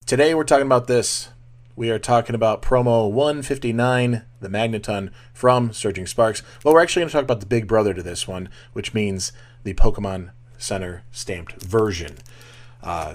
Today we're talking about this. We are talking about promo 159, the Magneton from Surging Sparks. Well, we're actually going to talk about the big brother to this one, which means the Pokemon Center stamped version.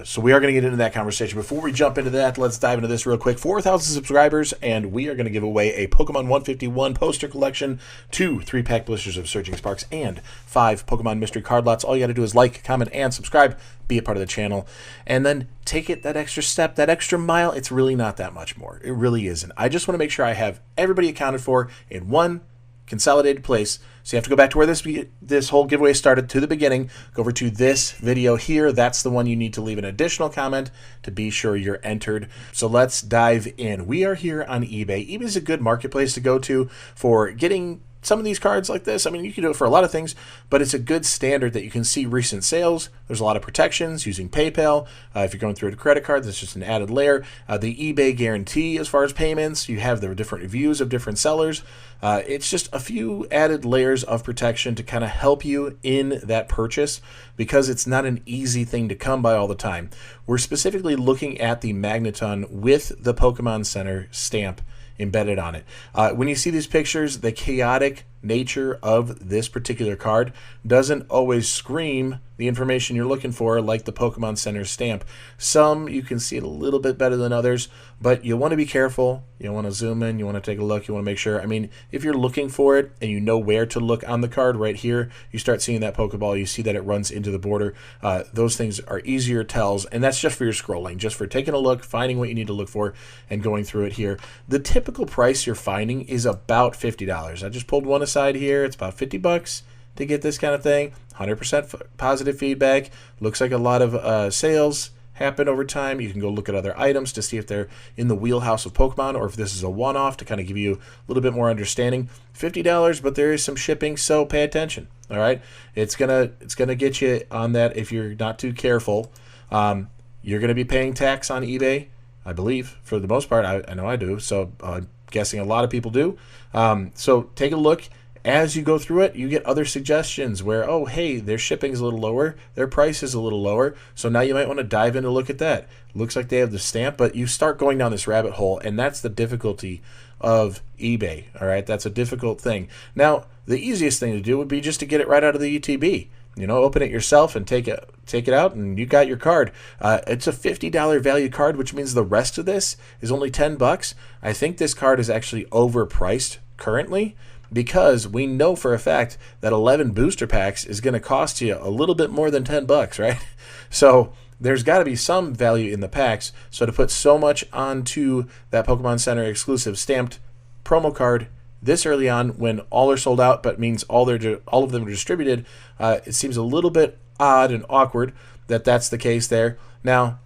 So we are going to get into that conversation. Before we jump into that, let's dive into this real quick. 4,000 subscribers, and we are going to give away a Pokemon 151 poster collection, 2 3-pack blisters of Surging Sparks, and 5 Pokemon mystery card lots. All you got to do is like, comment, and subscribe. Be a part of the channel. And then take it that extra step, that extra mile. It's really not that much more. It really isn't. I just want to make sure I have everybody accounted for in one consolidated place. So you have to go back to where this whole giveaway started, to the beginning. Go over to this video here. That's the one you need to leave an additional comment to be sure you're entered. So let's dive in. We are here on eBay. eBay is a good marketplace to go to for getting some of these cards like this. I mean, you can do it for a lot of things, but it's a good standard that you can see recent sales. There's a lot of protections using PayPal. If you're going through a credit card, that's just an added layer. The eBay guarantee as far as payments, you have the different reviews of different sellers. It's just a few added layers of protection to kind of help you in that purchase, because it's not an easy thing to come by all the time. We're specifically looking at the Magneton with the Pokemon Center stamp embedded on it. When you see these pictures, the chaotic nature of this particular card doesn't always scream the information you're looking for like the Pokemon Center stamp. Some you can see it a little bit better than others, but you want to be careful. You want to zoom in, you want to take a look, you want to make sure. I mean, if you're looking for it and you know where to look on the card right here, you start seeing that Pokeball, you see that it runs into the border. Those things are easier tells, and that's just for your scrolling, just for taking a look, finding what you need to look for, and going through it here. The typical price you're finding is about $50. I just pulled one aside here. It's about $50 to get this kind of thing. 100% positive feedback. Looks like a lot of sales happen over time. You can go look at other items to see if they're in the wheelhouse of Pokemon, or if this is a one-off to kind of give you a little bit more understanding. $50, but there is some shipping, so pay attention. All right, it's gonna get you on that if you're not too careful. You're gonna be paying tax on eBay, I believe, for the most part. I know I do, so I'm guessing a lot of people do. So take a look. As you go through it, you get other suggestions where, oh, hey, their shipping is a little lower, their price is a little lower, so now you might want to dive in and look at that. Looks like they have the stamp, but you start going down this rabbit hole, and that's the difficulty of eBay, all right? That's a difficult thing. Now, the easiest thing to do would be just to get it right out of the ETB. You know, open it yourself and take it out, and you got your card. It's a $50 value card, which means the rest of this is only $10. I think this card is actually overpriced currently, because we know for a fact that 11 booster packs is going to cost you a little bit more than $10, right? So there's got to be some value in the packs. So to put so much onto that Pokemon Center exclusive stamped promo card this early on, when all are sold out, but means all of them are distributed, it seems a little bit odd and awkward that that's the case there. Now,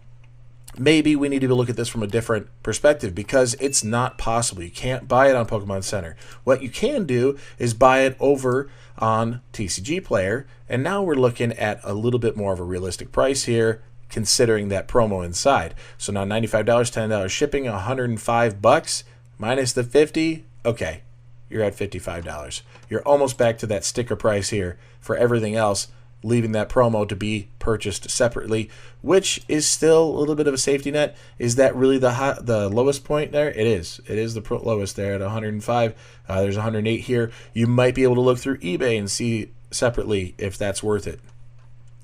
maybe we need to look at this from a different perspective, because it's not possible. You can't buy it on Pokemon Center. What you can do is buy it over on TCG Player, and now we're looking at a little bit more of a realistic price here, considering that promo inside. So now $95, $10 shipping, $105 minus the $50. Okay, you're at $55. You're almost back to that sticker price here for everything else, leaving that promo to be purchased separately, which is still a little bit of a safety net. Is that really the lowest point there? It is. It is the lowest there at 105. There's 108 here. You might be able to look through eBay and see separately if that's worth it.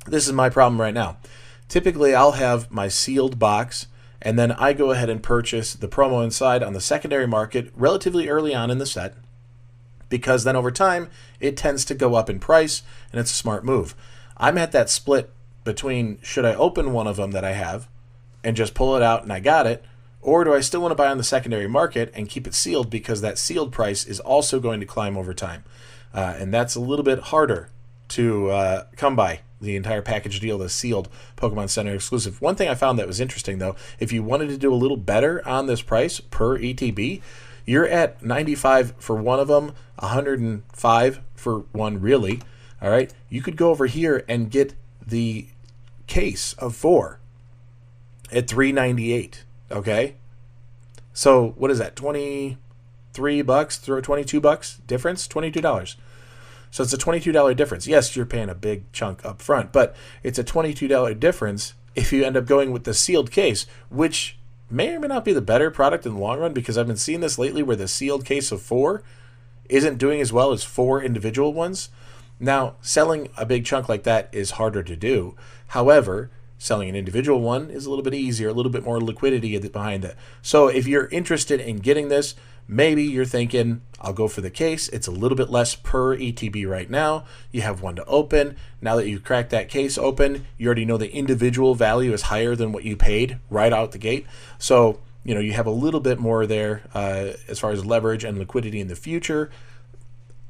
This is my problem right now. Typically, I'll have my sealed box, and then I go ahead and purchase the promo inside on the secondary market relatively early on in the set, because then over time it tends to go up in price, and it's a smart move. I'm at that split between, should I open one of them that I have and just pull it out and I got it, or do I still want to buy on the secondary market and keep it sealed, because that sealed price is also going to climb over time, and that's a little bit harder to come by, the entire package deal, the sealed Pokemon Center exclusive. One thing I found that was interesting, though, if you wanted to do a little better on this price per ETB, you're at $95 for one of them, $105 for one, really. All right, you could go over here and get the case of 4 at $398. Okay, so what is that? $23, throw $22 difference, $22. So it's a $22 difference. Yes, you're paying a big chunk up front, but it's a $22 difference if you end up going with the sealed case, which may or may not be the better product in the long run, because I've been seeing this lately where the sealed case of 4 isn't doing as well as 4 individual ones. Now, selling a big chunk like that is harder to do. However, selling an individual one is a little bit easier, a little bit more liquidity behind it. So if you're interested in getting this, maybe you're thinking, I'll go for the case. It's a little bit less per ETB right now. You have one to open. Now that you've cracked that case open, you already know the individual value is higher than what you paid right out the gate. So, you have a little bit more there as far as leverage and liquidity in the future.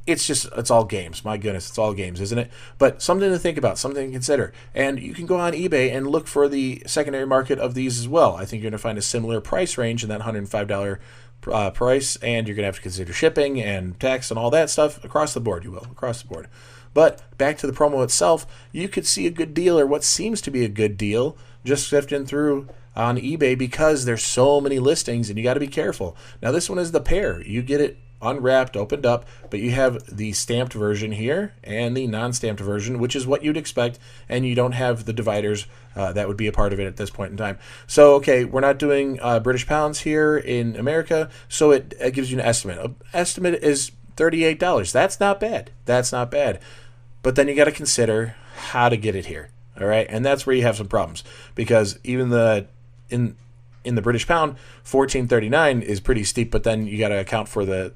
It's all games. My goodness, it's all games, isn't it? But something to think about, something to consider. And you can go on eBay and look for the secondary market of these as well. I think you're going to find a similar price range in that $105 price, and you're going to have to consider shipping and tax and all that stuff across the board. You will, across the board. But back to the promo itself, you could see a good deal, or what seems to be a good deal, just sifting through on eBay, because there's so many listings and you got to be careful. Now this one is the pair. You get it unwrapped, opened up, but you have the stamped version here and the non-stamped version, which is what you'd expect, and you don't have the dividers that would be a part of it at this point in time. So, okay, we're not doing British pounds here in America, so it gives you an estimate. An estimate is $38. That's not bad. That's not bad. But then you got to consider how to get it here, all right? And that's where you have some problems, because even in the British pound, $14.39 is pretty steep, but then you got to account for the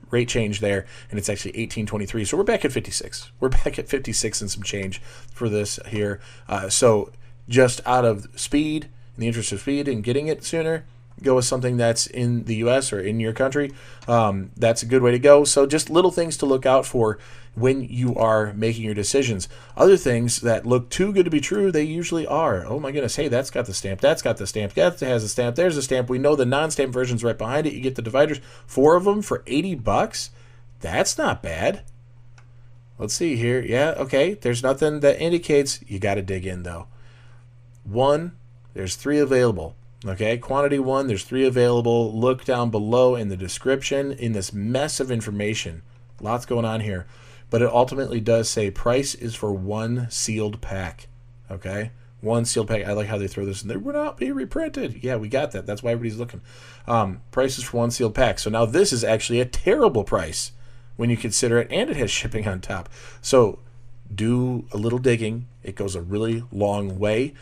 rate change there, and it's actually $18.23. So we're back at 56. We're back at 56 and some change for this here. So just out of speed, in the interest of speed and getting it sooner, go with something that's in the U.S. or in your country. That's a good way to go. So just little things to look out for when you are making your decisions. Other things that look too good to be true, they usually are. Oh my goodness, hey, that's got the stamp, that's got the stamp, that has a stamp, there's a stamp. We know the non-stamp version's right behind it. You get the dividers, 4 of them for $80. That's not bad. Let's see here. Yeah, okay, there's nothing that indicates. You got to dig in though. 1, there's 3 available. Okay, quantity 1, there's 3 available. Look down below in the description in this mess of information. Lots going on here. But it ultimately does say price is for 1 sealed pack. Okay, 1 sealed pack. I like how they throw this in there. Will not be reprinted. Yeah, we got that. That's why everybody's looking. Price is for 1 sealed pack. So now this is actually a terrible price when you consider it, and it has shipping on top. So do a little digging. It goes a really long way.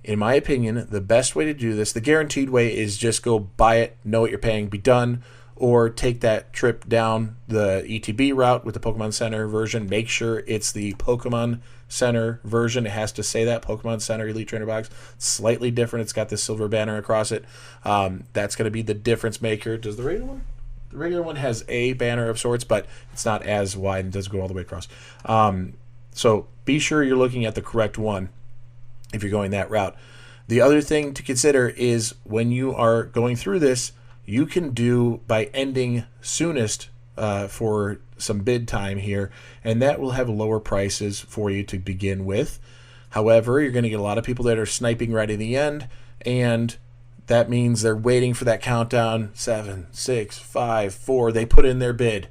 In my opinion, the best way to do this, the guaranteed way, is just go buy it, know what you're paying, be done, or take that trip down the ETB route with the Pokemon Center version. Make sure it's the Pokemon Center version. It has to say that, Pokemon Center Elite Trainer Box. It's slightly different. It's got this silver banner across it. That's going to be the difference maker. Does the regular one? The regular one has a banner of sorts, but it's not as wide and doesn't go all the way across. So be sure you're looking at the correct one if you're going that route. The other thing to consider is when you are going through this, you can do by ending Soonest for some bid time here, and that will have lower prices for you to begin with. However, you're going to get a lot of people that are sniping right in the end, and that means they're waiting for that countdown. 7, 6, 5, 4. They put in their bid.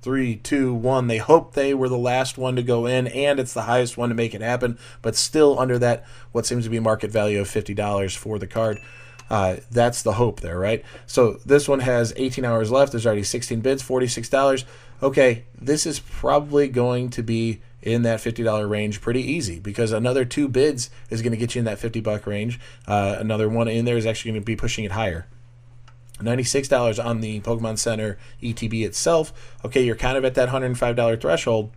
3, 2, 1. They hope they were the last one to go in, and it's the highest one to make it happen, but still under that what seems to be market value of $50 for the card. That's the hope there, right? So this one has 18 hours left. There's already 16 bids, $46. Okay, this is probably going to be in that $50 range pretty easy, because another 2 bids is going to get you in that $50 range. Another one in there is actually going to be pushing it higher. $96 on the Pokemon Center ETB itself. Okay, you're kind of at that $105 threshold,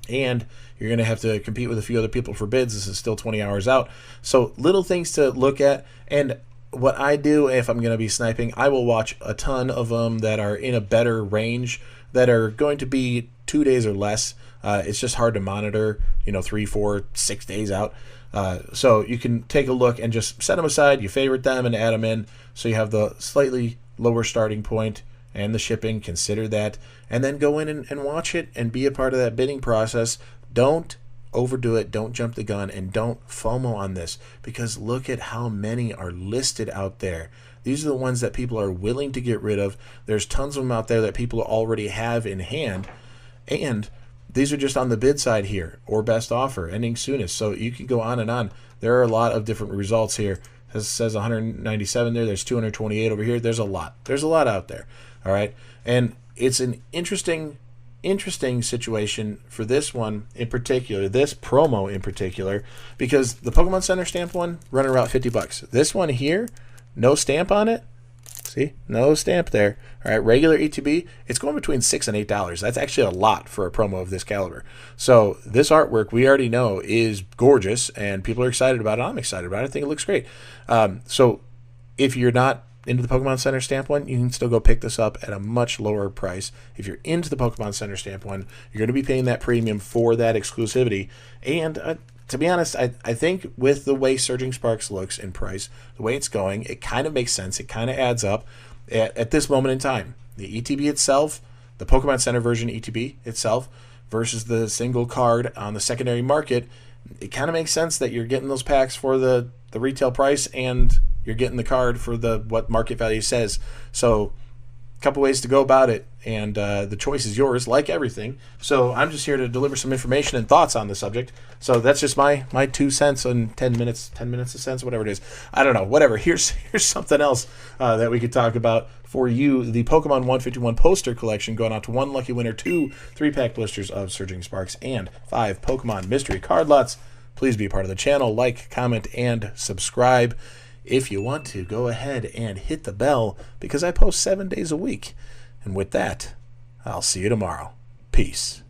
and you're going to have to compete with a few other people for bids. This is still 20 hours out. So little things to look at. And what I do if I'm going to be sniping, I will watch a ton of them that are in a better range, that are going to be 2 days or less. It's just hard to monitor, 3, 4, 6 days out. So you can take a look and just set them aside. You favorite them and add them in, so you have the slightly lower starting point and the shipping. Consider that, and then go in and watch it and be a part of that bidding process. Don't overdo it. Don't jump the gun, and don't FOMO on this, because look at how many are listed out there. These are the ones that people are willing to get rid of. There's tons of them out there that people already have in hand, and these are just on the bid side here, or best offer, ending soonest. So you can go on and on. There are a lot of different results here. It says 197 there. There's 228 over here. There's a lot. There's a lot out there. All right, and it's an interesting situation for this one in particular, this promo in particular, because the Pokemon Center stamp one running around $50. This one here, no stamp on it. See, no stamp there. All right, regular ETB, it's going between $6 and $8. That's actually a lot for a promo of this caliber. So this artwork we already know is gorgeous, and people are excited about it. I'm excited about it. I think it looks great. So if you're not into the Pokemon Center stamp one, you can still go pick this up at a much lower price. If you're into the Pokemon Center stamp one, you're going to be paying that premium for that exclusivity. And to be honest, I think with the way Surging Sparks looks in price, the way it's going, it kind of makes sense. It kind of adds up at this moment in time. The ETB itself, the Pokemon Center version ETB itself, versus the single card on the secondary market, it kind of makes sense that you're getting those packs for the retail price, and you're getting the card for what market value says. So a couple ways to go about it, and the choice is yours, like everything. So I'm just here to deliver some information and thoughts on the subject. So that's just my 2 cents on 10 minutes a cent, whatever it is. I don't know, whatever. Here's something else that we could talk about for you. The Pokemon 151 poster collection going out to one lucky winner, 2 3-pack blisters of Surging Sparks, and 5 Pokemon mystery card lots. Please be part of the channel, like, comment, and subscribe. If you want to, go ahead and hit the bell, because I post 7 days a week. And with that, I'll see you tomorrow. Peace.